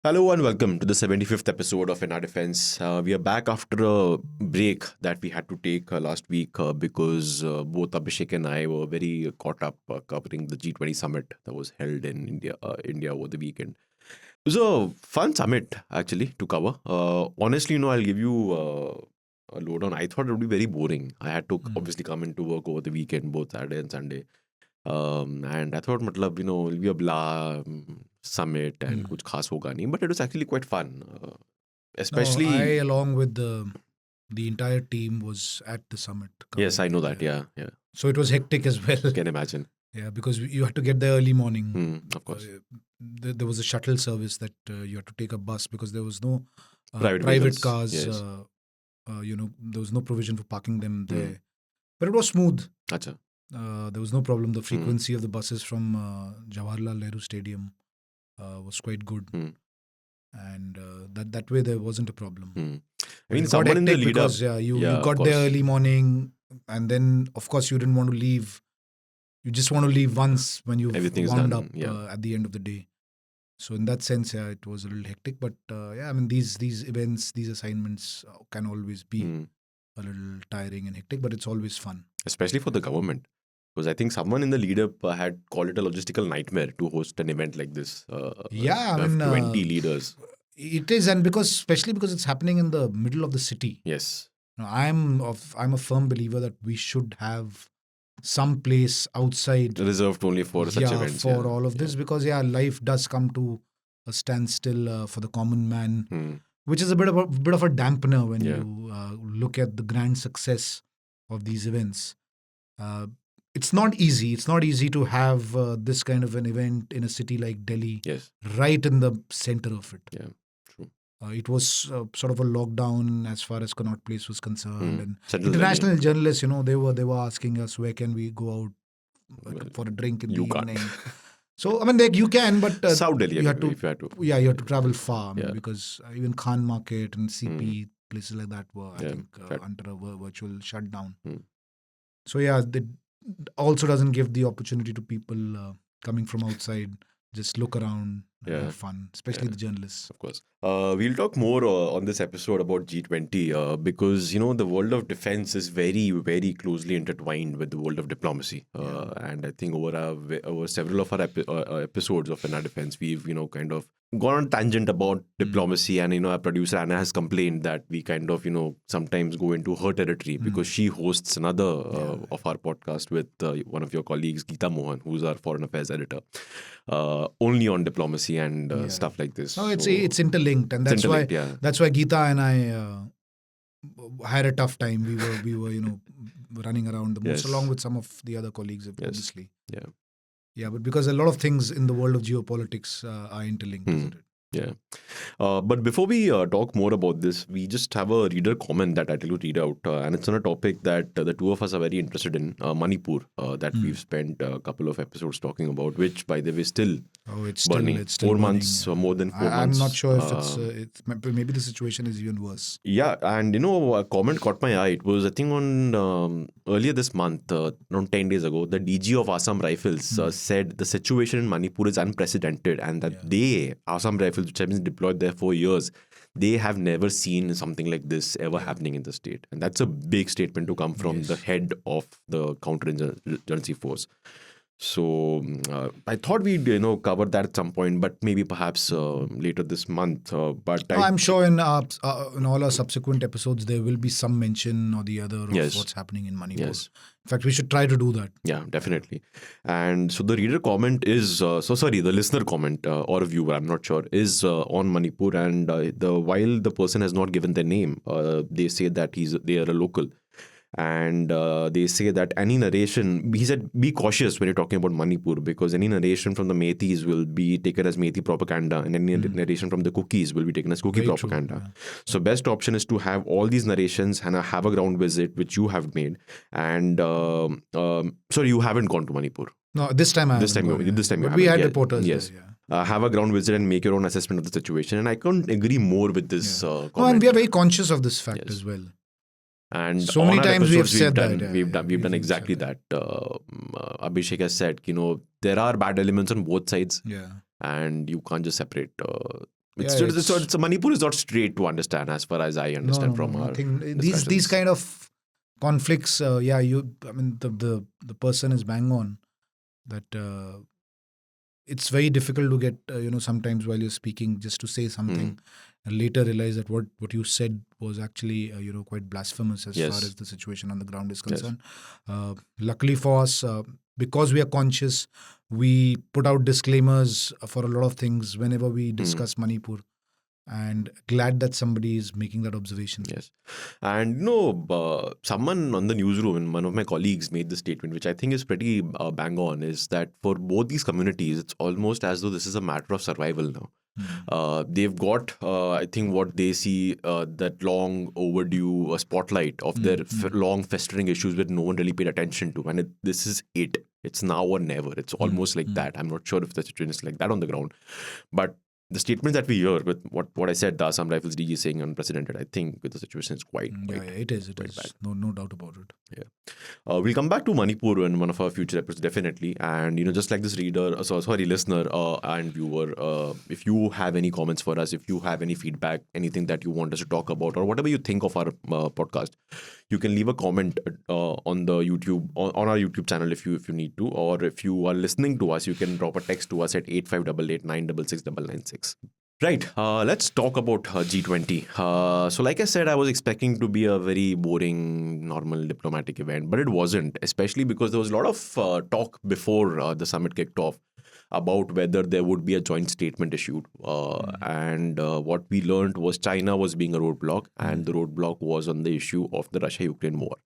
Hello and welcome to the 75th episode of In Our Defense. We are back after a break that we had to take last week because both Abhishek and I were very caught up covering the G20 Summit that was held in India over the weekend. It was a fun summit actually to cover. Honestly, I'll give you a lowdown. I thought it would be very boring. I had to obviously come into work over the weekend, both Saturday and Sunday. And I thought, it'll be a blah summit and kuch khas hoga nahi. But it was actually quite fun. Especially... I, along with the entire team, was at the summit. Yes, I know that. Yeah. So it was hectic as well. Can imagine. Yeah, because you had to get there early morning. Of course. There was a shuttle service that you had to take a bus because there was no Private cars. Yes. There was no provision for parking them there. But it was smooth. Acha. There was no problem. The frequency of the buses from Jawaharlal Nehru Stadium was quite good. And that way there wasn't a problem. I mean, someone in the lead up... Because you got there early morning, and then of course you didn't want to leave. You just want to leave once when you've wound up at the end of the day. So in that sense, it was a little hectic. But these events, these assignments can always be a little tiring and hectic, but it's always fun. Especially for the government. Because I think someone in the lead-up had called it a logistical nightmare to host an event like this. 20 leaders. It is, and especially because it's happening in the middle of the city. Yes. I'm a firm believer that we should have some place outside reserved only for such events. For all of this, because life does come to a standstill for the common man, which is a bit of a dampener when you look at the grand success of these events. It's not easy. It's not easy to have this kind of an event in a city like Delhi, right in the center of it. Yeah, true. It was sort of a lockdown as far as Connaught Place was concerned. And international journalists, they were asking us, where can we go out for a drink in the evening? So, you can, but South Delhi, you have to travel far. Because even Khan Market and CP, places like that were, I think, under a virtual shutdown. So, it also doesn't give the opportunity to people coming from outside just look around and have fun, especially the journalists. Of course. We'll talk more on this episode about G20 because, the world of defense is very, very closely intertwined with the world of diplomacy. And I think over several of our episodes of In Our Defense, we've, kind of gone on tangent about diplomacy. And, our producer Anna has complained that we kind of, sometimes go into her territory because she hosts another of our podcast with one of your colleagues, Geeta Mohan, who's our foreign affairs editor, only on diplomacy and stuff like this. No, it's interlinked, and that's why Geeta and I had a tough time. We were running around the most, along with some of the other colleagues, obviously. Yeah, but because a lot of things in the world of geopolitics are interlinked, isn't it? Yeah. But before we talk more about this, we just have a reader comment that I'd like to read out. And it's on a topic that the two of us are very interested in, Manipur, that we've spent a couple of episodes talking about, which, by the way, still burning. It's still 4 burning. months, more than 4 months. I'm not sure if it's maybe the situation is even worse. Yeah, and a comment caught my eye. It was, I think, on earlier this month, around 10 days ago, the DG of Assam Rifles said the situation in Manipur is unprecedented and that Assam Rifles, which have been deployed there for years, they have never seen something like this ever happening in the state. And that's a big statement to come from the head of the counterinsurgency force. So I thought we'd cover that at some point, but maybe perhaps later this month. I'm sure in all our subsequent episodes there will be some mention or the other of what's happening in Manipur. Yes. In fact, we should try to do that. Yeah, definitely. And so the reader comment is the listener comment or viewer, I'm not sure, is on Manipur, and while the person has not given their name, they say that they are a local. And they say that any narration, he said, be cautious when you're talking about Manipur, because any narration from the Meiteis will be taken as Meitei propaganda, and any narration from the Cookies will be taken as Cookie propaganda. True, yeah. So best option is to have all these narrations and have a ground visit, which you have made. And sorry, you haven't gone to Manipur. No, this time I haven't. This time but we had reporters. Yes. There, have a ground visit and make your own assessment of the situation. And I couldn't agree more with this comment. And we are very conscious of this fact as well. And so many times we have said that. We've done exactly that. Abhishek has said, there are bad elements on both sides. Yeah. And you can't just separate It's Manipur is not straight to understand as far as I understand from our these kind of conflicts. The person is bang on that. It's very difficult to get sometimes while you're speaking just to say something and later realize that what you said was actually quite blasphemous as far as the situation on the ground is concerned. Luckily for us, because we are conscious, we put out disclaimers for a lot of things whenever we discuss Manipur. And glad that somebody is making that observation. Yes. And someone on the newsroom, and one of my colleagues made the statement, which I think is pretty bang on, is that for both these communities, it's almost as though this is a matter of survival now. They've got, I think, what they see that long overdue spotlight of their long festering issues that no one really paid attention to. And this is it. It's now or never. It's almost like that. I'm not sure if the situation is like that on the ground. But the statements that we hear with what I said, the Assam Rifles DG saying unprecedented, I think the situation is quite it is bad. No doubt about it. Yeah. We'll come back to Manipur in one of our future episodes, definitely. And, just like this listener and viewer, if you have any comments for us, if you have any feedback, anything that you want us to talk about, or whatever you think of our podcast, you can leave a comment on the YouTube, on our YouTube channel if you need to, or if you are listening to us, you can drop a text to us at 8588 966 996. Right, let's talk about G20. So like I said, I was expecting to be a very boring, normal diplomatic event, but it wasn't, especially because there was a lot of talk before the summit kicked off about whether there would be a joint statement issued. And what we learned was China was being a roadblock, and the roadblock was on the issue of the Russia-Ukraine war.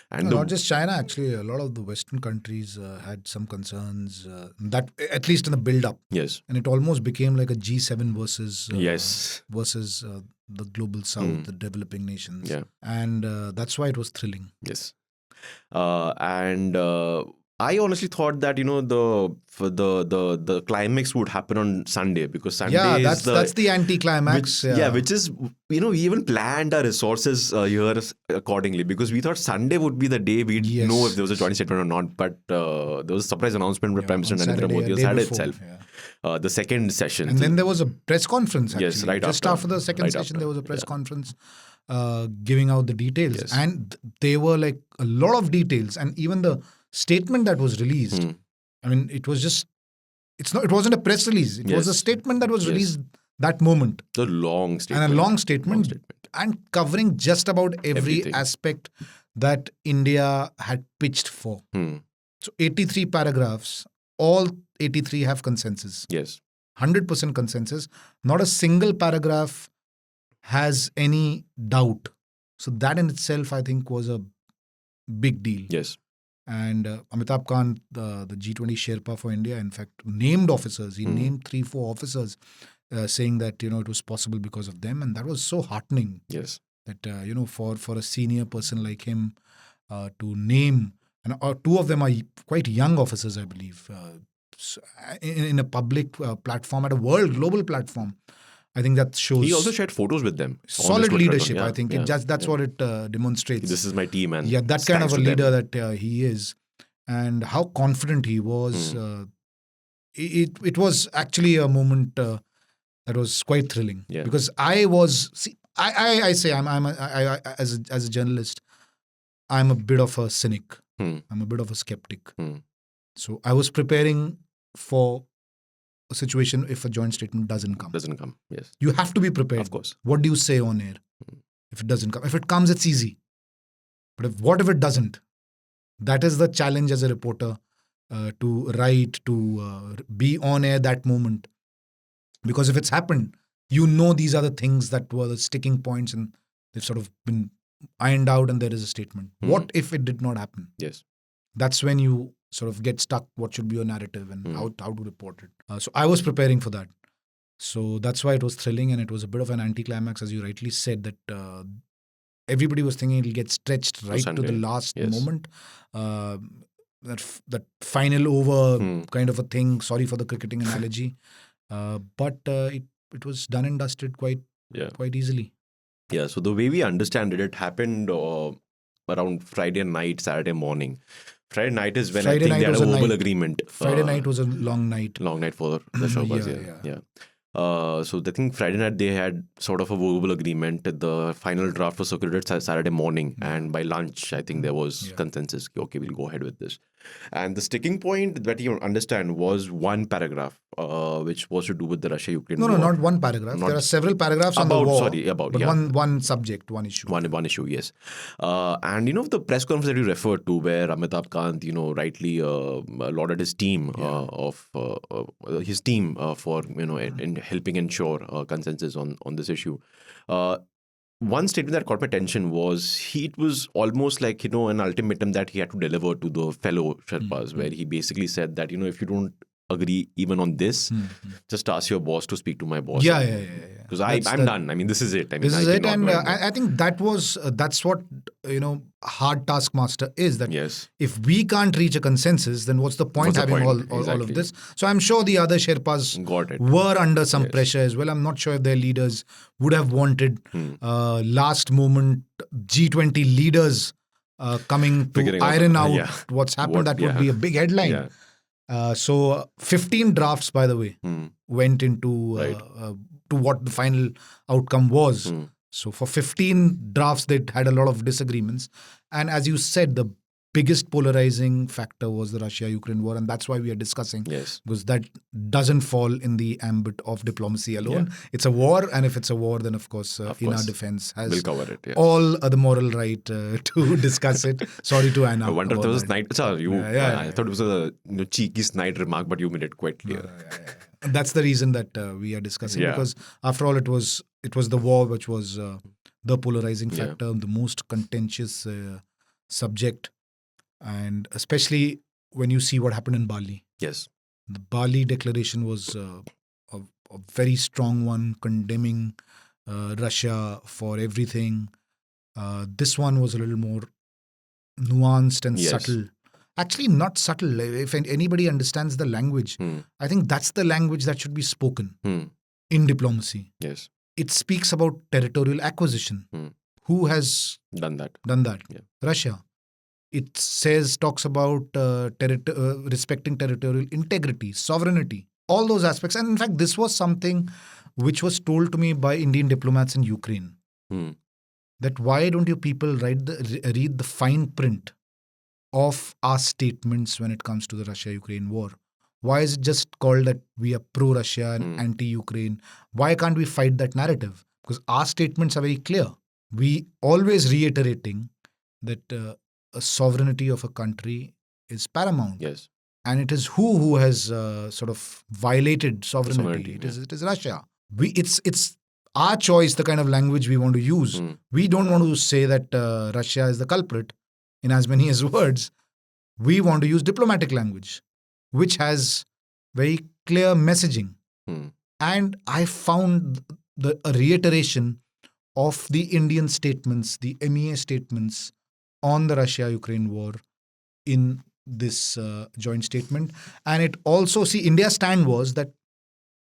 And not just China, actually, a lot of the Western countries had some concerns, that at least in the build-up. Yes. And it almost became like a G7 versus the global south, the developing nations. Yeah. And that's why it was thrilling. Yes. I honestly thought that the climax would happen on Sunday, because Sunday that's the anti-climax. Which is we even planned our resources here accordingly, because we thought Sunday would be the day we'd know if there was a joint statement or not. But there was a surprise announcement by Prime Minister Narendra Modi on Saturday itself. The second session, and then there was a press conference. Actually, yes, right just after the second session, there was a press conference giving out the details, and they were like a lot of details, and even the statement that was released. I mean, it wasn't a press release. It was a statement that was released that moment. The long statement. And a long statement. And covering just about every aspect that India had pitched for. So 83 paragraphs, all 83 have consensus. Yes. 100% consensus. Not a single paragraph has any doubt. So that in itself, I think, was a big deal. Yes. And Amitabh Kant, the G20 Sherpa for India, in fact, named officers. He named 3-4 officers, saying that, it was possible because of them. And that was so heartening. Yes. That, for a senior person like him to name, and two of them are quite young officers, I believe, in a public platform, at a global platform. I think that shows. He also shared photos with them. Solid leadership, I think. That's what it demonstrates. This is my team, and that kind of a leader that he is, and how confident he was. It was actually a moment that was quite thrilling, because I say as a journalist, I'm a bit of a cynic. I'm a bit of a skeptic. So I was preparing for a situation if a joint statement doesn't come. Yes. You have to be prepared. Of course. What do you say on air if it doesn't come? If it comes, it's easy. But what if it doesn't? That is the challenge as a reporter, to write, to be on air that moment. Because if it's happened, these are the things that were the sticking points, and they've sort of been ironed out, and there is a statement. What if it did not happen? Yes. That's when you sort of get stuck. What should be your narrative and how to report it? So I was preparing for that. So that's why it was thrilling, and it was a bit of an anticlimax, as you rightly said, that everybody was thinking it'll get stretched right to the last moment. That final over kind of a thing. Sorry for the cricketing analogy. But it was done and dusted quite easily. Yeah, so the way we understand it, it happened around Friday night, Saturday morning. Friday night is when I think they had a verbal agreement. Friday night was a long night. Long night for the Sherpas, yeah. So I think Friday night they had sort of a verbal agreement. The final draft was circulated Saturday morning, and by lunch, I think there was consensus. Okay, we'll go ahead with this. And the sticking point that you understand was one paragraph, which was to do with the Russia-Ukraine war. No, not one paragraph. There are several paragraphs on the war. One subject, one issue. One issue, yes. And the press conference that you referred to, where Amitabh Kant, rightly lauded his team for in helping ensure consensus on this issue. One statement that caught my attention was it was almost like an ultimatum that he had to deliver to the fellow Sherpas, where he basically said that if you don't agree even on this, just ask your boss to speak to my boss. Yeah. Because I'm done. I mean, this is it. This is it, and I think that's what hard taskmaster is. That if we can't reach a consensus, then what's the point having all of this? So I'm sure the other Sherpas were under some pressure as well. I'm not sure if their leaders would have wanted last moment G20 leaders coming to iron out what's happened. That would be a big headline. So 15 drafts, by the way, went into to what the final outcome was. So for 15 drafts, they had a lot of disagreements. And as you said, the biggest polarizing factor was the Russia-Ukraine war. And that's why we are discussing. Because that doesn't fall in the ambit of diplomacy alone. It's a war. And if it's a war, then of course, our defense has we'll cover it, all the moral right to discuss it. Sorry to Anna. I wonder if there was a snide. I thought it was a cheeky snide remark, but you made it quite clear. That's the reason that we are discussing, because after all, it was the war which was the polarizing factor, the most contentious subject, and especially when you see what happened in Bali. Yes, the Bali declaration was a very strong one, condemning Russia for everything. This one was a little more nuanced and subtle. Actually, not subtle. If anybody understands the language, I think that's the language that should be spoken in diplomacy. Yes. It speaks about territorial acquisition. Who has done that? Yeah. Russia. It talks about respecting territorial integrity, sovereignty, all those aspects. And in fact, this was something which was told to me by Indian diplomats in Ukraine. That why don't you people read the fine print of our statements when it comes to the Russia-Ukraine war? Why is it just called that we are pro-Russia and anti-Ukraine? Why can't we fight that narrative? Because our statements are very clear. We always reiterating that a sovereignty of a country is paramount. Yes. And it is who has sort of violated sovereignty. It is Russia. It's our choice, the kind of language we want to use. We don't want to say that Russia is the culprit in as many as words. We want to use diplomatic language, which has very clear messaging. And I found a reiteration of the Indian statements, the MEA statements on the Russia-Ukraine war in this joint statement. And it also, India's stand was that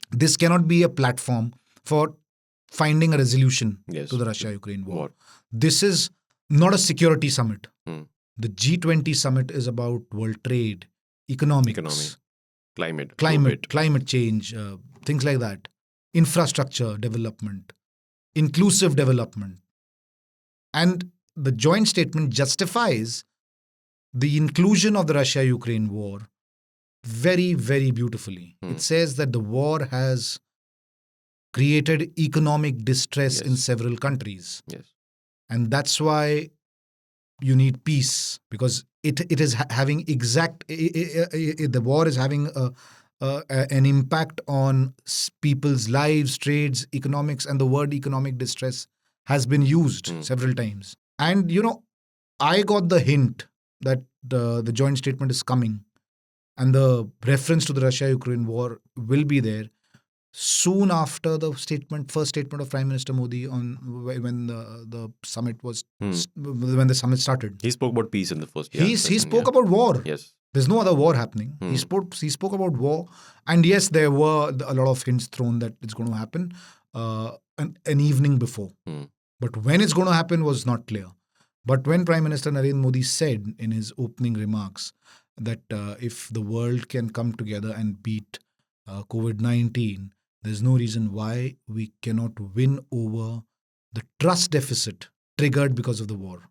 this cannot be a platform for finding a resolution to the Russia-Ukraine war. This is not a security summit. The G20 summit is about world trade, economics, climate change, things like that, infrastructure development, inclusive development. And the joint statement justifies the inclusion of the Russia-Ukraine war very, very beautifully. It says that the war has created economic distress in several countries. And that's why you need peace, because it is having the war is having an impact on people's lives, trades, economics, and the word economic distress has been used several times. And, I got the hint that the joint statement is coming and the reference to the Russia-Ukraine war will be there soon after the first statement of Prime Minister Modi when the summit was when the summit started. He spoke about peace in the first. He spoke about war. Yes, there's no other war happening. He spoke about war, and yes, there were a lot of hints thrown that it's going to happen an evening before. But when it's going to happen was not clear. But when Prime Minister Narendra Modi said in his opening remarks that if the world can come together and beat COVID-19, there's no reason why we cannot win over the trust deficit triggered because of the war.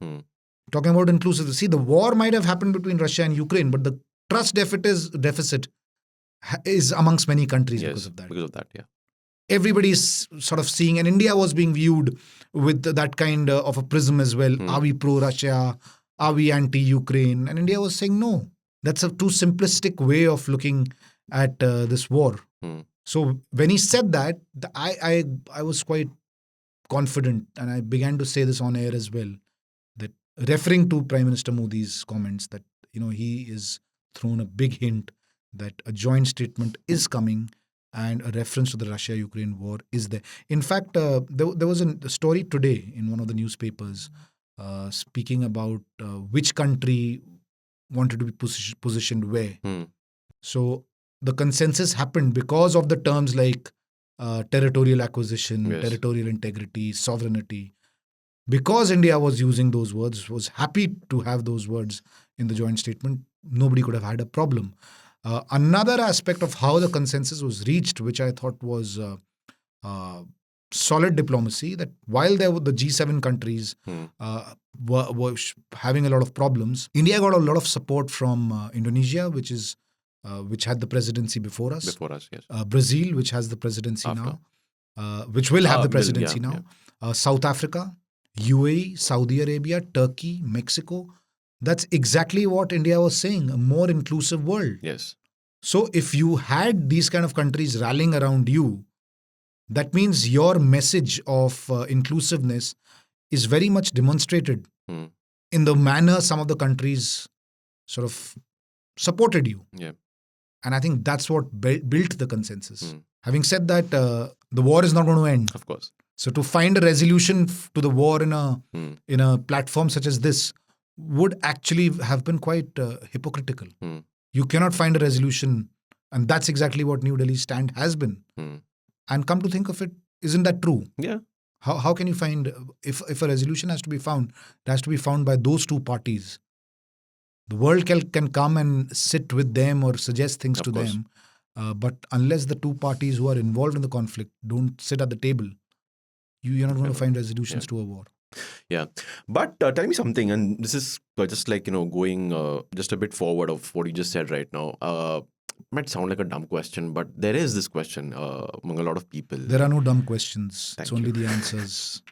Talking about inclusive, see, the war might have happened between Russia and Ukraine, but the trust deficit is amongst many countries because of that. Because of that, yeah. Everybody's sort of seeing, and India was being viewed with that kind of a prism as well. Are we pro-Russia? Are we anti-Ukraine? And India was saying no. That's a too simplistic way of looking at this war. So when he said that, I was quite confident, and I began to say this on air as well, that referring to Prime Minister Modi's comments that he is thrown a big hint that a joint statement is coming and a reference to the Russia-Ukraine war is there. In fact, there was a story today in one of the newspapers speaking about which country wanted to be positioned where. So the consensus happened because of the terms like territorial acquisition, territorial integrity, sovereignty. Because India was using those words, was happy to have those words in the joint statement, nobody could have had a problem. Another aspect of how the consensus was reached, which I thought was solid diplomacy, that while there were the G7 countries were having a lot of problems, India got a lot of support from Indonesia, which had the presidency before us. Yes. Brazil, which has the presidency now, which will have the presidency now. South Africa, UAE, Saudi Arabia, Turkey, Mexico. That's exactly what India was saying, a more inclusive world. Yes. So if you had these kind of countries rallying around you, that means your message of inclusiveness is very much demonstrated in the manner some of the countries sort of supported you. Yeah. And I think that's what built the consensus. Having said that, the war is not going to end. Of course. So to find a resolution to the war in a platform such as this would actually have been quite hypocritical. You cannot find a resolution, and that's exactly what New Delhi's stand has been. And come to think of it, isn't that true? Yeah. How can you find, if a resolution has to be found, it has to be found by those two parties. The world can come and sit with them or suggest things to them, but unless the two parties who are involved in the conflict don't sit at the table, you're not going to find resolutions to a war. Yeah. But tell me something, and this is just like, going just a bit forward of what you just said right now. Might sound like a dumb question, but there is this question among a lot of people. There are no dumb questions. Thank it's only you. the answers.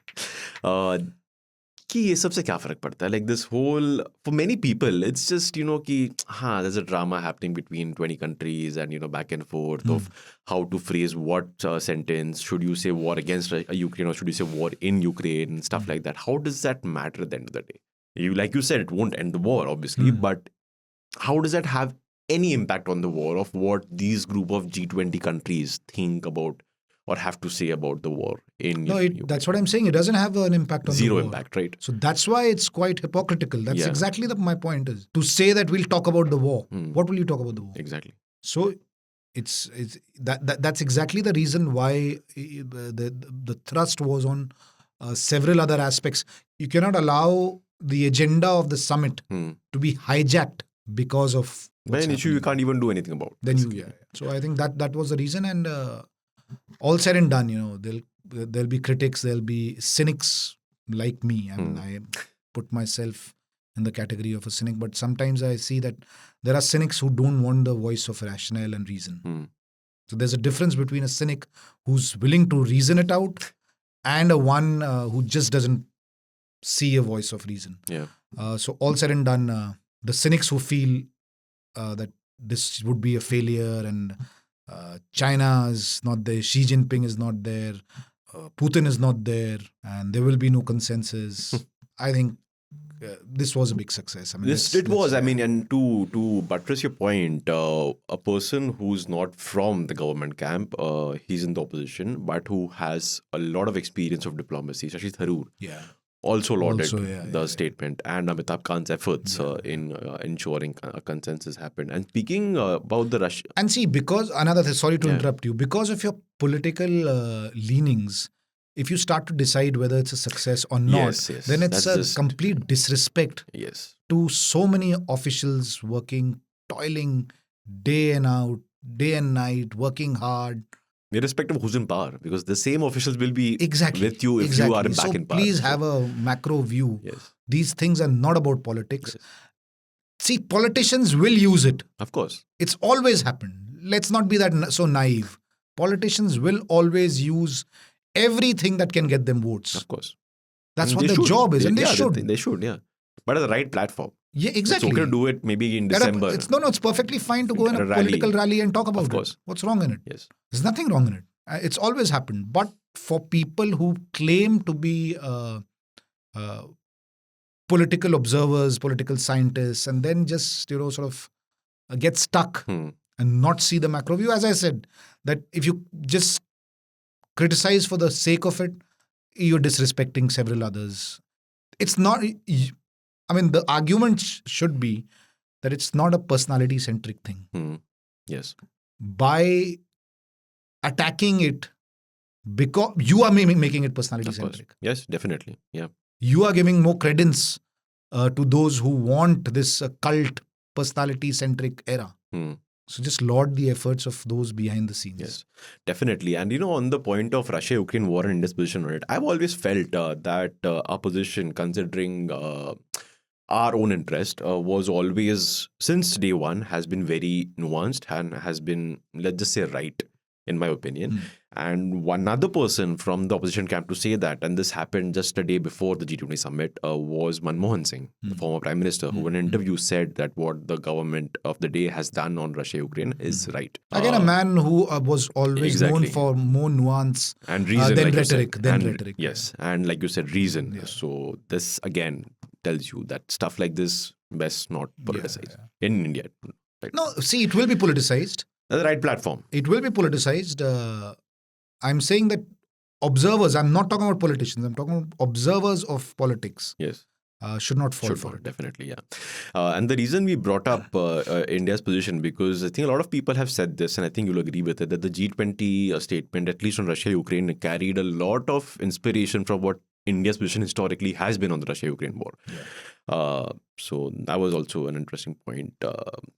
कि ये सबसे क्या फर्क पड़ता है? Like this whole, for many people, it's just, कि there's a drama happening between 20 countries and, back and forth of how to phrase what sentence. Should you say war against Ukraine or should you say war in Ukraine and stuff like that? How does that matter at the end of the day? Like you said, it won't end the war, obviously, but how does that have any impact on the war of what these group of G20 countries think about or have to say about the war in Ukraine? That's what I'm saying. It doesn't have an impact on Zero the war. Impact, right? So that's why it's quite hypocritical. That's exactly my point is. To say that we'll talk about the war. What will you talk about the war? Exactly. So it's that's exactly the reason why the thrust was on several other aspects. You cannot allow the agenda of the summit to be hijacked because of an issue you can't even do anything about. So I think that was the reason, and all said and done, there'll be critics, there'll be cynics like me. I mean, I put myself in the category of a cynic, but sometimes I see that there are cynics who don't want the voice of rationale and reason. So there's a difference between a cynic who's willing to reason it out and a one who just doesn't see a voice of reason. Yeah. So all said and done, the cynics who feel that this would be a failure and China is not there, Xi Jinping is not there, Putin is not there, and there will be no consensus. I think this was a big success. I mean, it was. I mean, and to buttress your point, a person who's not from the government camp, he's in the opposition, but who has a lot of experience of diplomacy, Shashi Tharoor. Yeah. Also lauded the statement and Amitabh Kant's efforts in ensuring a consensus happened. And speaking about the Russia... And see, because another thing, sorry to interrupt you, because of your political leanings, if you start to decide whether it's a success or not, then it's a complete disrespect to so many officials working, toiling day and out, day and night, working hard irrespective of who's in power, because the same officials will be Exactly. with you if you are back in power. Please have a macro view. Yes. These things are not about politics. Yes. See, politicians will use it. Of course. It's always happened. Let's not be that so naive. Politicians will always use everything that can get them votes. Of course. That's And what they the should. job is, and they Yeah, should. They should, yeah. But at the right platform. Yeah, exactly. It's okay to do it maybe in December. It's perfectly fine to go in At a a rally. political rally and talk about Of course. it. What's wrong in it? Yes. There's nothing wrong in it. It's always happened. But for people who claim to be political observers, political scientists, and then just sort of get stuck and not see the macro view, as I said, that if you just criticize for the sake of it, you're disrespecting several others. It's not. I mean, the argument should be that it's not a personality-centric thing. Yes. By attacking it, because you are making it personality-centric. Yes, definitely. Yeah. You are giving more credence to those who want this cult personality-centric era. So just laud the efforts of those behind the scenes. Yes, definitely. And on the point of Russia-Ukraine war and India's position on it, I've always felt that our position, considering our own interest, was always, since day one, has been very nuanced and has been, let's just say, right, in my opinion. And one other person from the opposition camp to say that, and this happened just a day before the G20 Summit, was Manmohan Singh, the former Prime Minister, who in an interview said that what the government of the day has done on Russia-Ukraine is right. Again, a man who was always known for more nuance and reason, than like rhetoric. Rhetoric. Yes, and like you said, reason. Yeah. So this, again, tells you that stuff like this best not politicized in India. Right? No, see, it will be politicized. That's the right platform. It will be politicized. I'm saying that observers, I'm not talking about politicians, I'm talking about observers of politics. Yes. Should not fall for it. Definitely, yeah. And the reason we brought up India's position, because I think a lot of people have said this, and I think you'll agree with it, that the G20 statement, at least on Russia-Ukraine, carried a lot of inspiration from what India's position historically has been on the Russia-Ukraine war. So that was also an interesting point.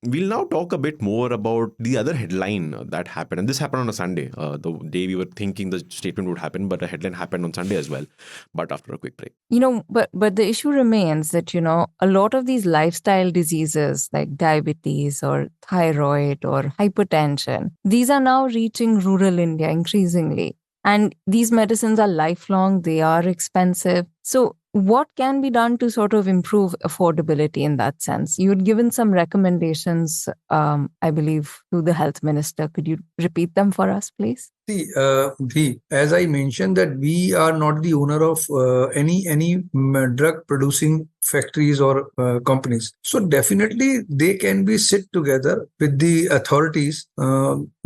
We'll now talk a bit more about the other headline that happened. And this happened on a Sunday, the day we were thinking the statement would happen, but a headline happened on Sunday as well. But after a quick break. But the issue remains that, a lot of these lifestyle diseases like diabetes or thyroid or hypertension, these are now reaching rural India increasingly. And these medicines are lifelong, they are expensive. So what can be done to sort of improve affordability in that sense? You had given some recommendations, I believe, to the health minister. Could you repeat them for us, please? See, as I mentioned, that we are not the owner of any drug producing factories or companies. So definitely they can be sit together with the authorities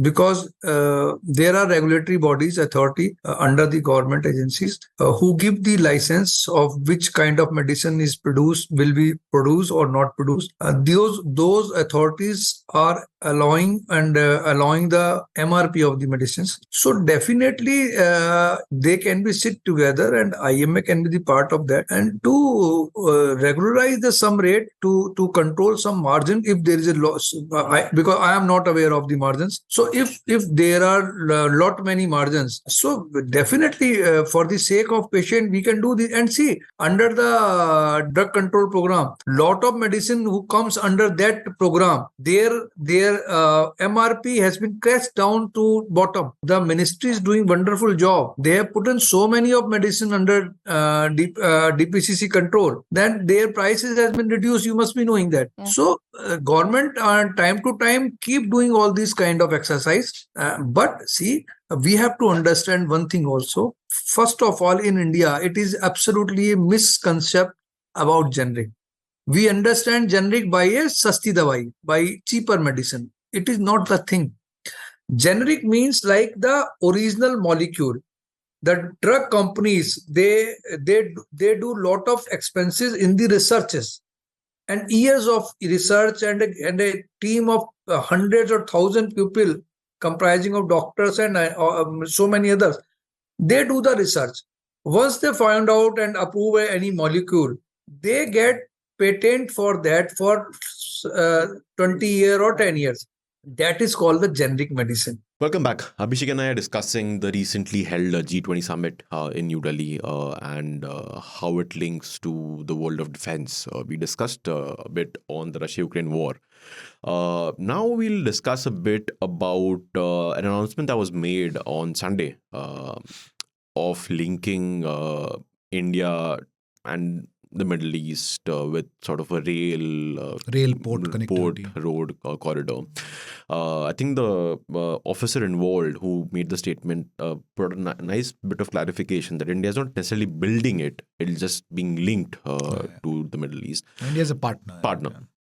because there are regulatory bodies, authority under the government agencies who give the license of which kind of medicine is produced, will be produced or not produced. Those authorities are allowing the MRP of the medicines. So definitely they can be sit together, and IMA can be the part of that, and to regularize the sum rate to control some margin if there is a loss. Because I am not aware of the margins. So if there are lot many margins, so definitely for the sake of patient we can do this. And see, under the drug control program, lot of medicine who comes under that program, their MRP has been crashed down to bottom. The ministry is doing wonderful job. They have put in so many of medicine under DPCC control, then their prices has been reduced. You must be knowing that. Yeah. So government time to time keep doing all these kind of exercise. But see, we have to understand one thing also. First of all, in India, it is absolutely a misconception about generic. We understand generic by a sasti dawai, by cheaper medicine. It is not the thing. Generic means like the original molecule. The drug companies, they do lot of expenses in the researches and years of research, and a team of hundreds or thousand people comprising of doctors and so many others. They do the research. Once they find out and approve any molecule, they get patent for that for 20 years or 10 years. That is called the generic medicine. Welcome back. Abhishek and I are discussing the recently held G20 Summit in New Delhi and how it links to the world of defense. We discussed a bit on the Russia-Ukraine war. Now we'll discuss a bit about an announcement that was made on Sunday of linking India and the Middle East with sort of a Rail port connectivity. road corridor. I think the officer involved who made the statement put a nice bit of clarification that India is not necessarily building it; it's just being linked to the Middle East. India is a partner.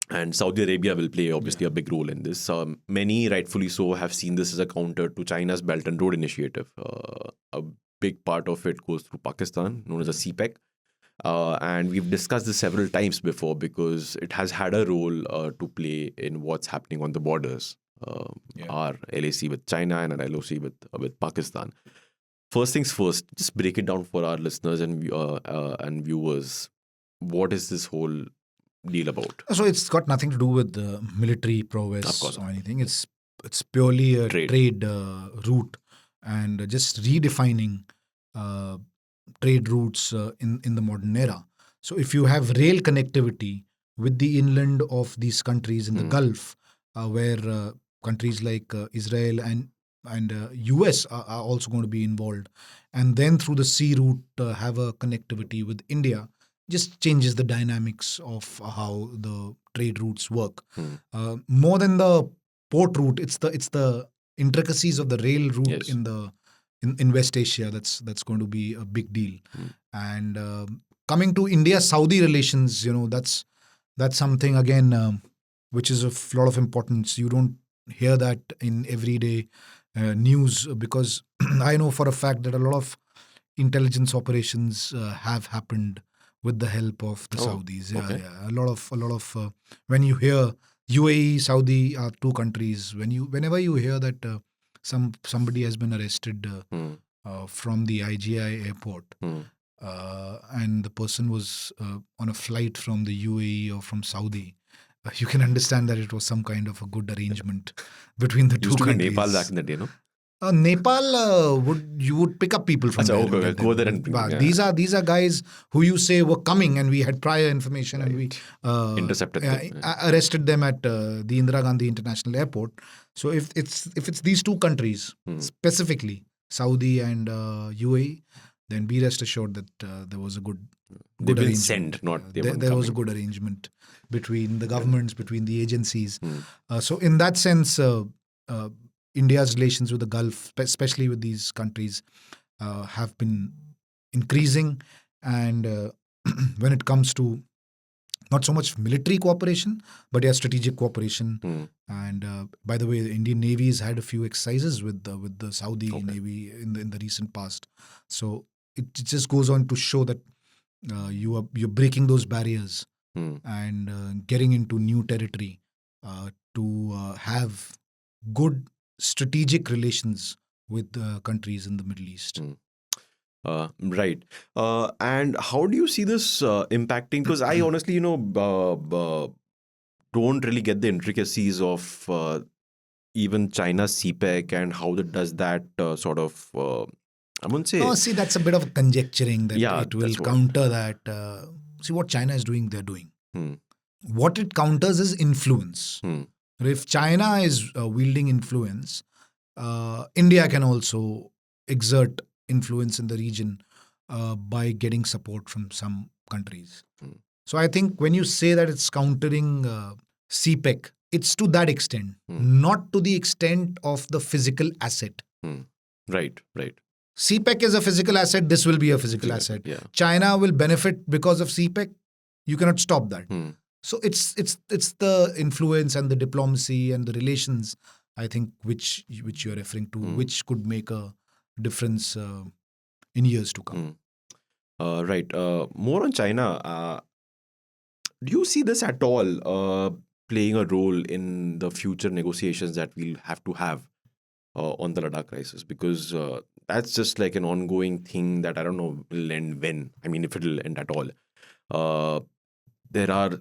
And Saudi Arabia will play obviously a big role in this. Many, rightfully so, have seen this as a counter to China's Belt and Road Initiative. A big part of it goes through Pakistan, known as a CPEC. And we've discussed this several times before because it has had a role to play in what's happening on the borders. Our LAC with China and our LOC with Pakistan. First things first, just break it down for our listeners and viewers. What is this whole deal about? So it's got nothing to do with the military prowess or anything. It's purely a trade route and just redefining trade routes in the modern era. So if you have rail connectivity with the inland of these countries in the Gulf, where countries like Israel and US are also going to be involved, and then through the sea route have a connectivity with India, just changes the dynamics of how the trade routes work. More than the port route, it's the intricacies of the rail route in West Asia that's going to be a big deal. And coming to India-Saudi relations, that's something again which is of lot of importance. You don't hear that in everyday news because I know for a fact that a lot of intelligence operations have happened with the help of the Saudis. A lot of when you hear UAE, Saudi are two countries. Whenever you hear that somebody has been arrested from the IGI airport and the person was on a flight from the UAE or from Saudi, you can understand that it was some kind of a good arrangement between the two countries. Used to be Nepal back in the day, no? Nepal would pick up people from there. Go there and bring, These are guys who you say were coming, and we had prior information, and we intercepted them, arrested them at the Indira Gandhi International Airport. So if it's these two countries specifically, Saudi and UAE, then be rest assured that there was a good arrangement. There was a good arrangement between the governments, between the agencies. So in that sense, India's relations with the Gulf, especially with these countries, have been increasing. And when it comes to not so much military cooperation, but strategic cooperation. And by the way, the Indian Navy has had a few exercises with the Saudi Navy in the recent past. So it just goes on to show that you're breaking those barriers and getting into new territory to have good strategic relations with countries in the Middle East. Right. And how do you see this impacting? Because I honestly, don't really get the intricacies of even China's CPEC and how that does that sort of, I wouldn't say... Oh, see, that's a bit of conjecturing that it will counter that. See, what China is doing, they're doing. What it counters is influence. If China is wielding influence, India can also exert influence in the region by getting support from some countries. So I think when you say that it's countering CPEC, it's to that extent, not to the extent of the physical asset. Right. CPEC is a physical asset. This will be a physical asset. Yeah. China will benefit because of CPEC. You cannot stop that. So it's the influence and the diplomacy and the relations, I think, which you're referring to, which could make a difference in years to come. Right. More on China. Do you see this at all playing a role in the future negotiations that we'll have to have on the Ladakh crisis? Because that's just like an ongoing thing that I don't know will end when. I mean, if it'll end at all. There are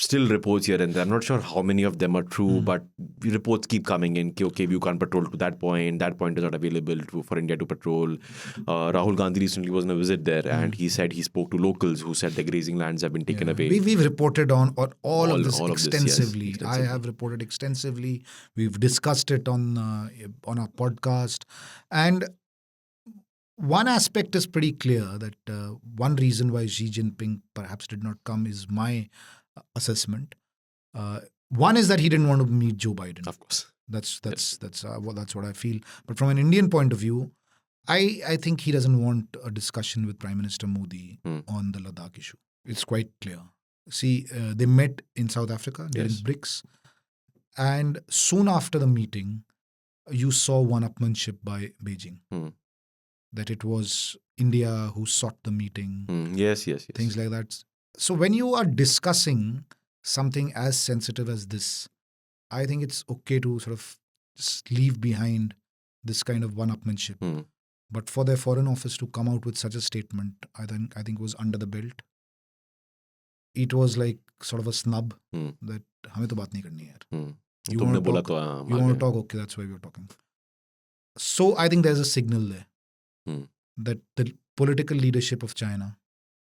still reports here and there. I'm not sure how many of them are true, but reports keep coming in. Okay, you can't patrol to that point is not available for India to patrol. Rahul Gandhi recently was on a visit there, and he said he spoke to locals who said the grazing lands have been taken away. We've reported on all of this extensively. Yes, I have reported extensively. We've discussed it on our podcast. And one aspect is pretty clear that one reason why Xi Jinping perhaps did not come is my assessment. One is that he didn't want to meet Joe Biden. Of course. That's what I feel. But from an Indian point of view, I think he doesn't want a discussion with Prime Minister Modi on the Ladakh issue. It's quite clear. See, they met in South Africa during BRICS, and soon after the meeting, you saw one-upmanship by Beijing. That it was India who sought the meeting. Yes. Things like that. So when you are discussing something as sensitive as this, I think it's okay to sort of just leave behind this kind of one-upmanship. But for their foreign office to come out with such a statement, I think was under the belt. It was like sort of a snub that हमें तो बात नहीं करनी यार. You want to talk? Okay, that's why we're talking. So I think there's a signal there that the political leadership of China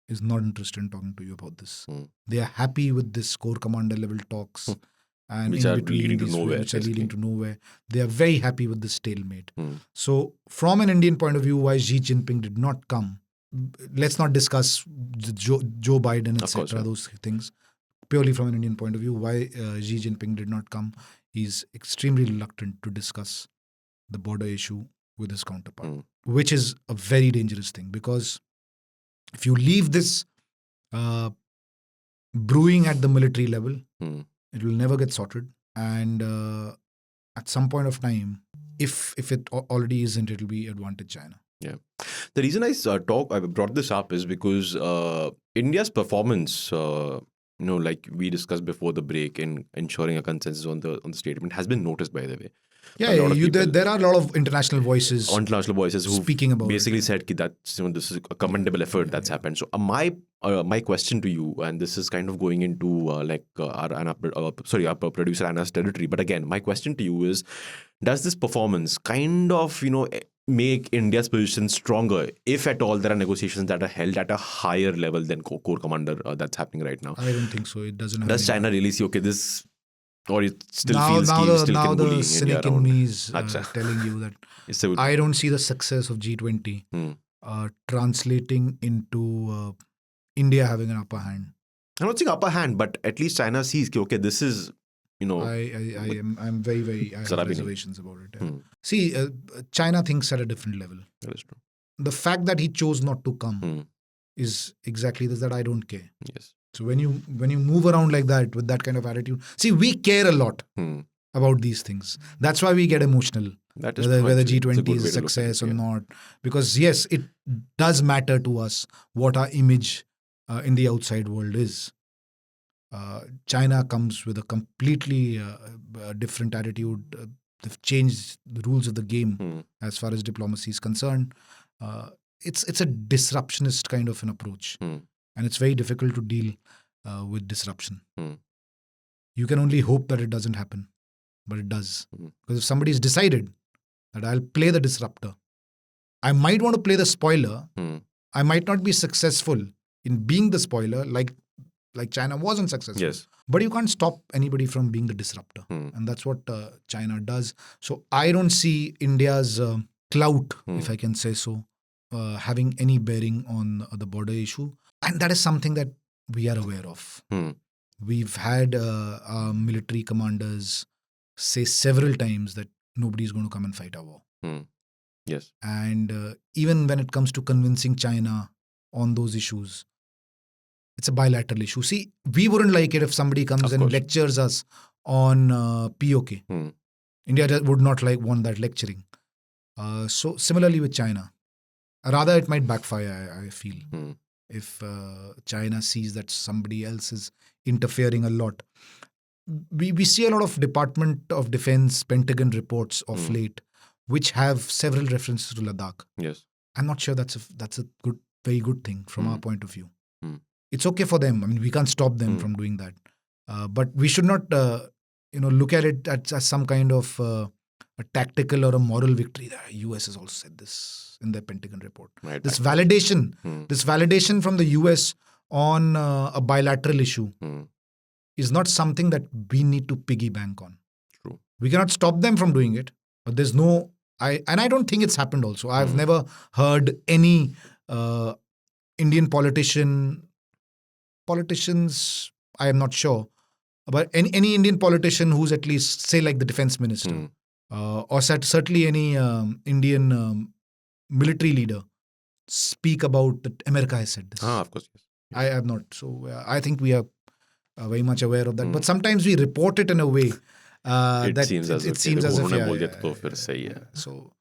is not interested in talking to you about this. They are happy with this core commander level talks and which are leading to nowhere. They are very happy with this stalemate. So from an Indian point of view, why Xi Jinping did not come, let's not discuss Joe Biden, etc., those things. Purely from an Indian point of view, why Xi Jinping did not come, he's extremely reluctant to discuss the border issue with his counterpart, which is a very dangerous thing, because if you leave this brewing at the military level, it will never get sorted. And at some point of time, if it already isn't, it will be advantage China. Yeah. The reason I brought this up is because India's performance, like we discussed before the break, in ensuring a consensus on the statement has been noticed, by the way. Yeah, there are a lot of international voices who speaking about basically said that this is a commendable effort that's happened. So my question to you, and this is kind of going into our producer Anna's territory, but again, my question to you is, does this performance kind of make India's position stronger, if at all there are negotiations that are held at a higher level than core commander that's happening right now? I don't think so. It doesn't. Does China really see, okay, this, or it still feels still can bully the cynic India in me is telling you that I don't see the success of G20 translating into India having an upper hand. I'm not saying upper hand, but at least China sees, okay, this is, I'm very I have reservations about it. Yeah. See, China thinks at a different level. That is true. The fact that he chose not to come is exactly this, that I don't care. Yes. So when you move around like that with that kind of attitude, see, we care a lot about these things. That's why we get emotional. That is whether G20 is a success or not. Because yes, it does matter to us what our image in the outside world is. China comes with a completely different attitude. They've changed the rules of the game as far as diplomacy is concerned. It's a disruptionist kind of an approach. And it's very difficult to deal with disruption. You can only hope that it doesn't happen. But it does. Because if somebody's decided that I'll play the disruptor, I might want to play the spoiler. I might not be successful in being the spoiler like China wasn't successful. Yes. But you can't stop anybody from being the disruptor. And that's what China does. So I don't see India's clout, if I can say so, having any bearing on the border issue. And that is something that we are aware of. We've had our military commanders say several times that nobody is going to come and fight our war. Yes. And even when it comes to convincing China on those issues, it's a bilateral issue. See, we wouldn't like it if somebody comes and lectures us on POK. India would not want that lecturing. So similarly with China, rather it might backfire, I feel. If China sees that somebody else is interfering a lot. We see a lot of Department of Defense, Pentagon reports of late, which have several references to Ladakh. Yes. I'm not sure that's a very good thing from our point of view. It's okay for them. I mean, we can't stop them from doing that. But we should not, look at it as some kind of a tactical or a moral victory. The US has also said this in their Pentagon report. Right. This Actually. validation from the US on a bilateral issue is not something that we need to piggy bank on. True. We cannot stop them from doing it, but there's no. I don't think it's happened. Also, I've never heard any Indian politicians. I am not sure, but any Indian politician who's at least, say, like the defense minister, or certainly any Indian military leader, speak about that America has said this. Of course, yes. I have not. So I think we are very much aware of that. But sometimes we report it in a way It seems as if yeah. So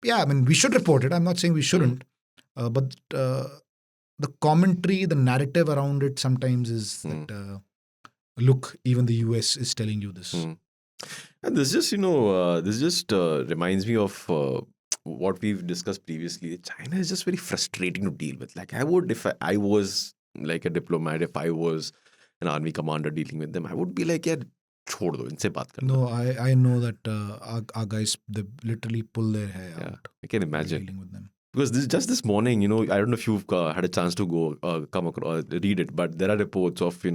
yeah, I mean, we should report it. I'm not saying we shouldn't, but the commentary, the narrative around it sometimes is that look, even the US is telling you this. And this just reminds me of what we've discussed previously. China is just very frustrating to deal with. Like, I would, if I was like a diplomat, if I was an army commander dealing with them, I would be like, yeah, chhod do, inse baat karna. No, I know that our guys, they literally pull their hair out. I can imagine. Dealing with them. Because this morning, I don't know if you've had a chance to go come across, read it, but there are reports of,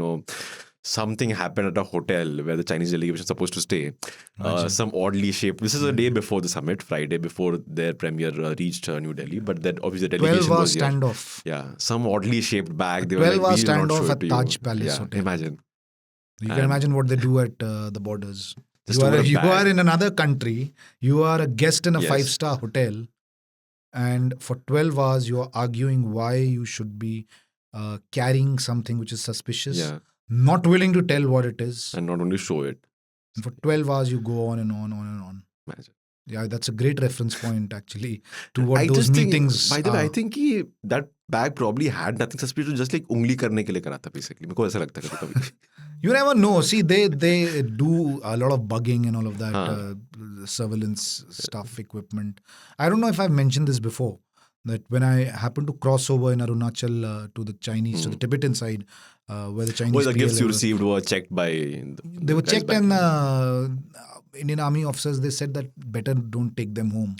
something happened at a hotel where the Chinese delegation is supposed to stay. Some oddly shaped. This is a day before the summit, Friday before their premier reached New Delhi. But that obviously the delegation 12-hour was here. standoff. Yeah, some oddly shaped bag. They 12-hour were like, standoff at Taj Palace Hotel. Imagine. You can imagine what they do at the borders. Just You are in another country. You are a guest in a Yes. 5-star hotel, and for 12 hours you are arguing why you should be carrying something which is suspicious. Yeah. Not willing to tell what it is. And not only show it. And for 12 hours you go on and on and on. Imagine. Yeah, that's a great reference point actually to what I those just think, meetings by the way, are. I think that bag probably had nothing suspicious, just like ungli karne ke liye kara tha basically. मेरे को ऐसा लगता है कभी-कभी. You never know. See, they do a lot of bugging and all of that surveillance stuff, equipment. I don't know if I've mentioned this before, that when I happened to cross over in Arunachal to the Chinese, to the Tibetan side, where the Chinese... Well, the gifts you PLA received were checked by... They were checked, and Indian Army officers, they said that better don't take them home.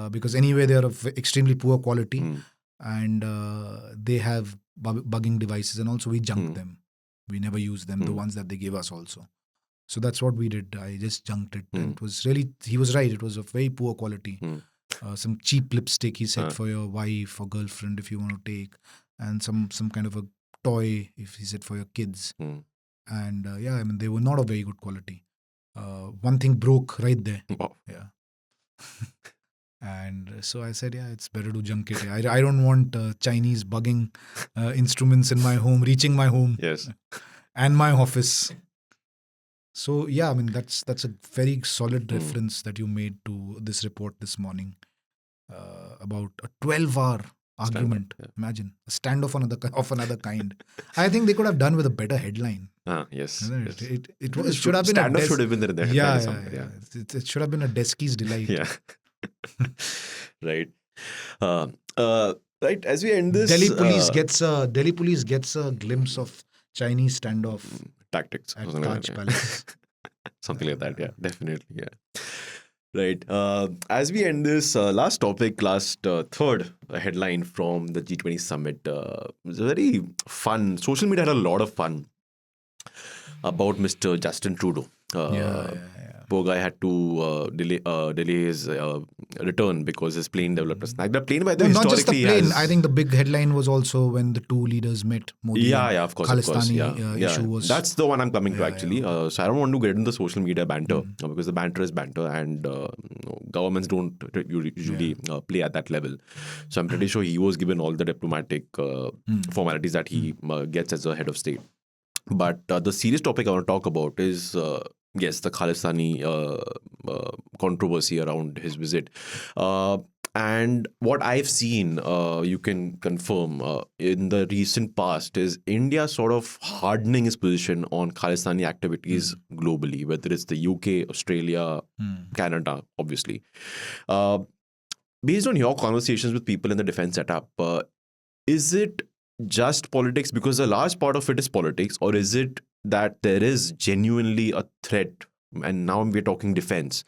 Because anyway, they are of extremely poor quality, and they have bugging devices, and also we junked them. We never used them, the ones that they gave us also. So that's what we did. I just junked it. And it was really, he was right. It was of very poor quality. Some cheap lipstick, he said, for your wife or girlfriend if you want to take. And some kind of a toy, if he said, for your kids. And yeah, I mean, they were not of very good quality. One thing broke right there. Wow. Yeah. And so I said, yeah, it's better to junk it. I don't want Chinese bugging instruments in my home, reaching my home. Yes. And my office. So yeah, I mean, that's a very solid reference that you made to this report this morning about a 12-hour argument. Yeah. Imagine a standoff of another kind. I think they could have done with a better headline. Yes. Isn't Yes. It should have been Standoff should have been there in the headline somewhere. yeah. It should have been a Deskie's delight. Yeah. Right. Right. As we end this, Delhi police gets a glimpse of Chinese standoff tactics. at Something like Taj that, yeah. Palace. Something like that. Yeah, definitely. Yeah. Right. As we end this last third headline from the G20 Summit, it was a very fun. Social media had a lot of fun about Mr. Justin Trudeau. Yeah. Poor guy had to delay his return because his plane developed a snag. The plane, by the way, Not just the historically plane. has... I think the big headline was also when the two leaders met. Modi and of course. Khalistan issue was... That's the one I'm coming to, actually. So I don't want to get into the social media banter because the banter is banter, and governments don't usually play at that level. So I'm pretty sure he was given all the diplomatic formalities that he gets as a head of state. But the serious topic I want to talk about is... yes, the Khalistani controversy around his visit. And what I've seen, you can confirm, in the recent past is India sort of hardening its position on Khalistani activities globally, whether it's the UK, Australia, Canada, obviously. Based on your conversations with people in the defense setup, is it just politics? Because a large part of it is politics, or is it that there is genuinely a threat, and now we're talking defense,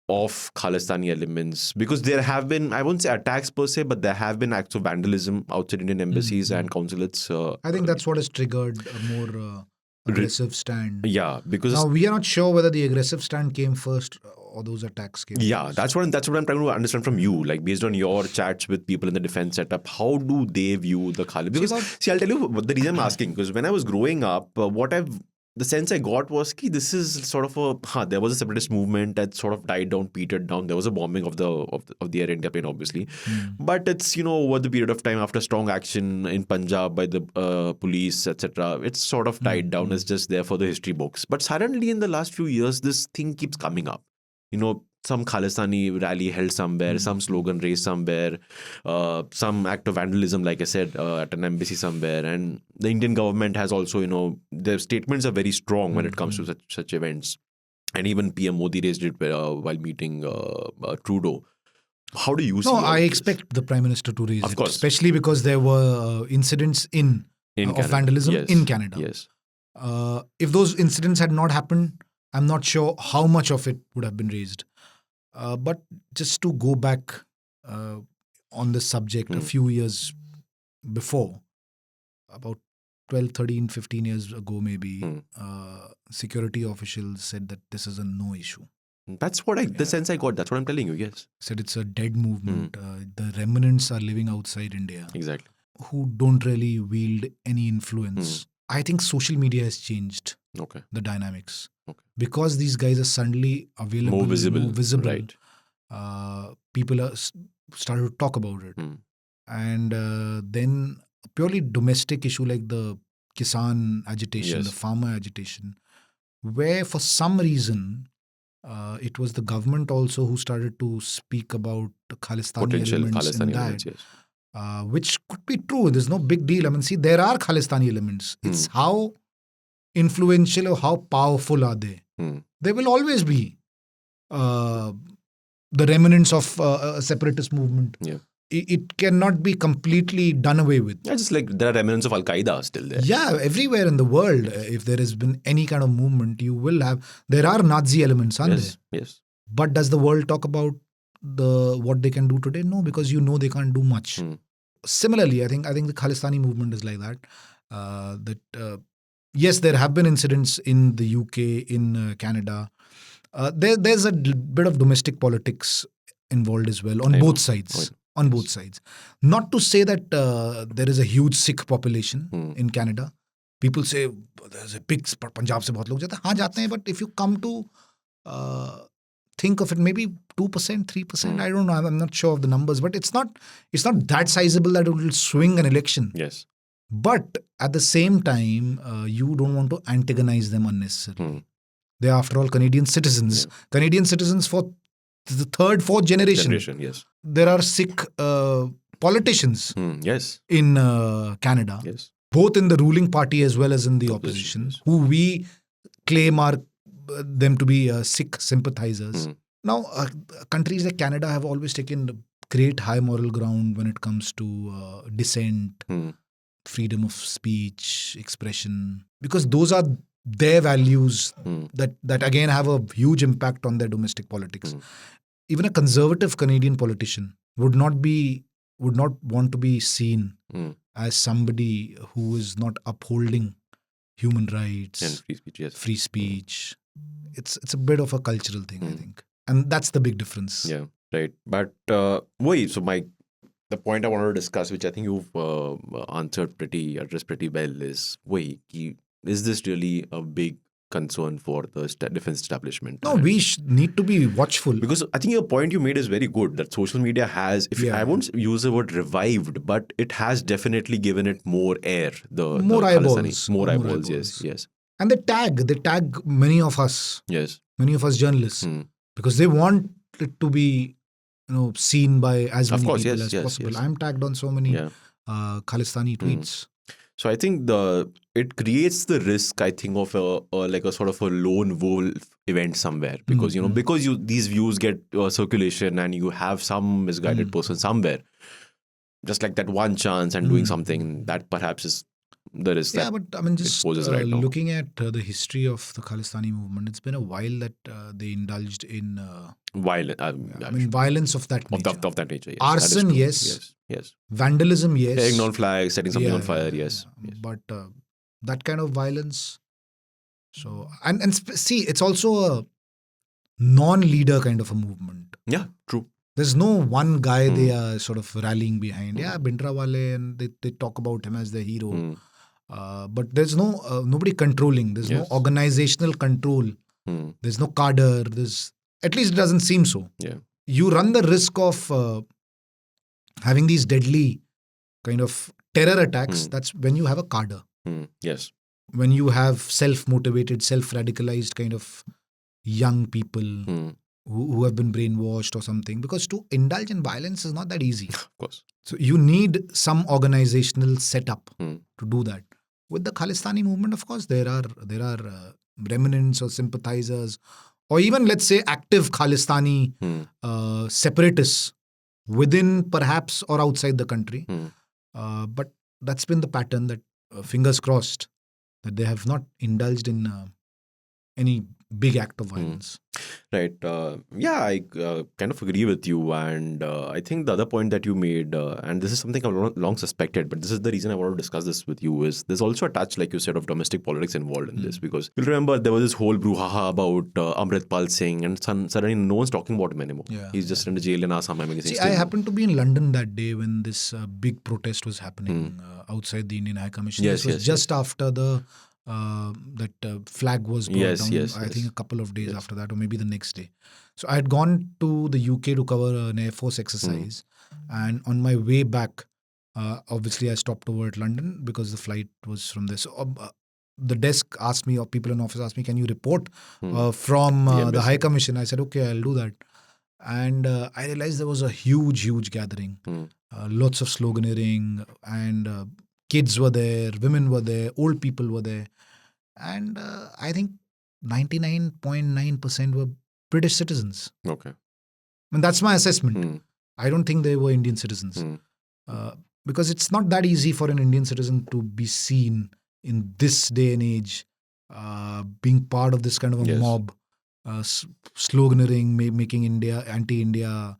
of Khalistani elements, because there have been, I won't say attacks per se, but there have been acts of vandalism outside Indian embassies and consulates. I think that's what has triggered a more aggressive stand. Yeah, because Now we are not sure whether the aggressive stand came first or those attacks came first. that's what I'm trying to understand from you, like based on your chats with people in the defense setup, how do they view the Khalid? Because I'll tell you what the reason I'm asking, because when I was growing up, the sense I got was that this is sort of there was a separatist movement that sort of died down, petered down. There was a bombing of the Air India plane, obviously. But it's, over the period of time, after strong action in Punjab by the police, etc., it's sort of died down. It's just there for the history books. But suddenly in the last few years, this thing keeps coming up. Some Khalistani rally held somewhere, some slogan raised somewhere, some act of vandalism, like I said, at an embassy somewhere. And the Indian government has also, their statements are very strong when it comes to such events. And even PM Modi raised it while meeting Trudeau. How do you see I expect the Prime Minister to raise Of it, course. especially because there were incidents of Canada. vandalism Yes. in Canada. Yes. If those incidents had not happened, I'm not sure how much of it would have been raised. But just to go back on the subject a few years before, about 12, 13, 15 years ago maybe, security officials said that this is a no issue. That's what the sense I got. That's what I'm telling you, yes. Said it's a dead movement. The remnants are living outside India Exactly. who don't really wield any influence. I think social media has changed Okay. the dynamics. Okay. Because these guys are suddenly available, More visible. Right. Right. People are started to talk about it. Hmm. And then a purely domestic issue like the Kisan agitation, Yes. the farmer agitation, where for some reason it was the government also who started to speak about the Khalistani Potential elements in Khalistani that. elements, yes. Which could be true. There's no big deal. I mean, see, there are Khalistani elements. It's how influential or how powerful are they. There will always be the remnants of a separatist movement. Yeah. It cannot be completely done away with. Yeah, just like there are remnants of Al-Qaeda still there. Yeah, everywhere in the world, if there has been any kind of movement, you will have. There are Nazi elements, aren't Yes. there? Yes. But does the world talk about what they can do today? No, because they can't do much. Similarly, I think the Khalistani movement is like that. Yes, there have been incidents in the UK, in Canada. There's a bit of domestic politics involved as well on both sides. On both sides. Not to say that there is a huge Sikh population in Canada. People say there's a big Punjab se bahut log jate hain. हाँ जाते हैं, but if you come to think of it, maybe 2%, 3%. I don't know. I'm not sure of the numbers, but it's not that sizable that it will swing an election. Yes. But at the same time, you don't want to antagonize them unnecessarily. They are, after all, Canadian citizens. Yeah. Canadian citizens for the third, fourth generation. Yes. There are Sikh politicians yes. in Canada, yes. both in the ruling party as well as in the opposition, yes. who we claim are them to be Sikh sympathizers. Now, countries like Canada have always taken great high moral ground when it comes to dissent, freedom of speech, expression, because those are their values that again have a huge impact on their domestic politics. Even a conservative Canadian politician would not want to be seen as somebody who is not upholding human rights and free speech. Yes. Free speech. It's a bit of a cultural thing, I think, and that's the big difference. Yeah, right. But the point I wanted to discuss, which I think you've addressed pretty well, is is this really a big concern for the defense establishment? No, we need to be watchful. Because I think your point you made is very good, that social media has, I won't use the word revived, but it has definitely given it more air. More eyeballs. More eyeballs, yes. And they tag many of us. Yes. Many of us journalists. Because they want it to be seen by as many people as possible. Yes. I'm tagged on so many Khalistani tweets. So I think it creates the risk, I think, of a sort of a lone wolf event somewhere, because these views get circulation and you have some misguided person somewhere, just like that one chance and doing something that perhaps is the risk Yeah, that but I mean, it just poses right now. looking at the history of the Khalistani movement, it's been a while that they indulged in Violent, violence of that nature. of that nature. Yes, Arson, that is true. yes. Yes. Vandalism, yes. Tearing down flags, setting something on fire. Yes. But that kind of violence. So and see, it's also a non-leader kind of a movement. Yeah, true. There's no one guy they are sort of rallying behind. Yeah, Bhindranwale, and they talk about him as the hero. But there's no nobody controlling. There's no organizational control. There's no cadre. At least it doesn't seem so. Yeah. You run the risk of having these deadly kind of terror attacks. That's when you have a cadre. Yes. When you have self-motivated, self-radicalized kind of young people who have been brainwashed or something. Because to indulge in violence is not that easy. Of course. So you need some organizational setup to do that. With the Khalistani movement, of course, there are remnants or sympathizers, or even, let's say, active Khalistani separatists within perhaps or outside the country. But that's been the pattern that, fingers crossed, that they have not indulged in any big act of violence. Right. Yeah, I kind of agree with you. And I think the other point that you made, and this is something I've long suspected, but this is the reason I want to discuss this with you, is there's also a touch, like you said, of domestic politics involved in this. Because you'll remember there was this whole brouhaha about Amritpal Singh, and suddenly no one's talking about him anymore. Yeah, He's just in the jail in Assam. See, I happened to be in London that day when this big protest was happening outside the Indian High Commission. Yes, this was just after the that flag was brought down. I think a couple of days after that, or maybe the next day. So I had gone to the UK to cover an Air Force exercise, and on my way back, obviously I stopped over at London because the flight was from there. So the desk asked me, or people in office asked me, "Can you report from the High Commission?" I said, "Okay, I'll do that." And I realized there was a huge gathering, lots of sloganeering, and kids were there, women were there, old people were there. And I think 99.9% were British citizens. Okay. And that's my assessment. I don't think they were Indian citizens. Because it's not that easy for an Indian citizen to be seen in this day and age, being part of this kind of a mob, sloganeering, making India, anti-India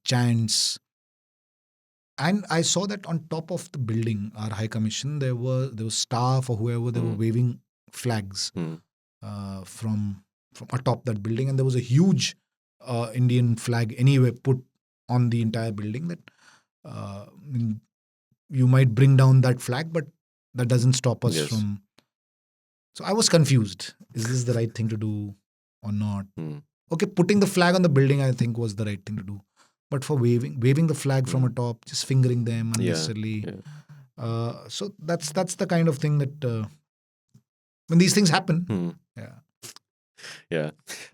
chants. And I saw that on top of the building, our High Commission, there was staff or whoever, they were waving flags from atop that building. And there was a huge Indian flag anyway put on the entire building that you might bring down that flag, but that doesn't stop us from... So I was confused. Is this the right thing to do or not? Okay, putting the flag on the building, I think, was the right thing to do. But for waving the flag from atop, just fingering them unnecessarily. So that's the kind of thing that when these things happen. Yeah.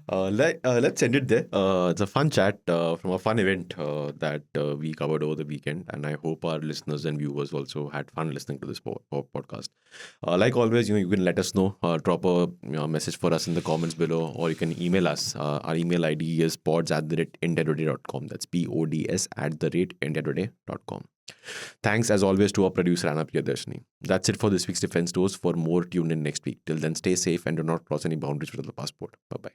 Let's end it there. It's a fun chat from a fun event that we covered over the weekend, and I hope our listeners and viewers also had fun listening to this podcast. Like always, you can let us know. Drop a message for us in the comments below, or you can email us. Our email ID is pods@indiatoday.com. That's pods@indiatoday.com. Thanks as always to our producer Anna Priyadarshini. That's it for this week's Defense Dose. For more, tune in next week. Till then, stay safe and do not cross any boundaries without the passport. Bye-bye.